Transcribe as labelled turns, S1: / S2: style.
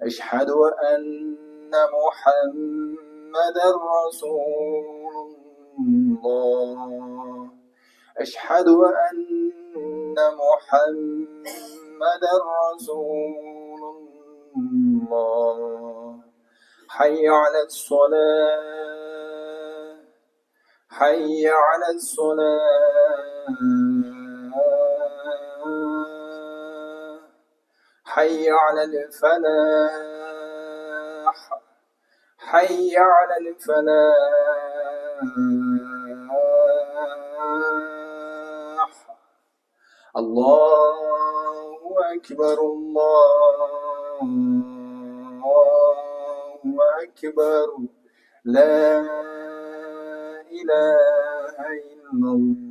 S1: أشهد أن محمدا رسول الله. أشهد أن محمدا رسول الله. حي على الصلاة، حي على الصلاة، حي على الفلاح، حي على الفلاح. الله أكبر، الله أكبر، لا إله إلا الله.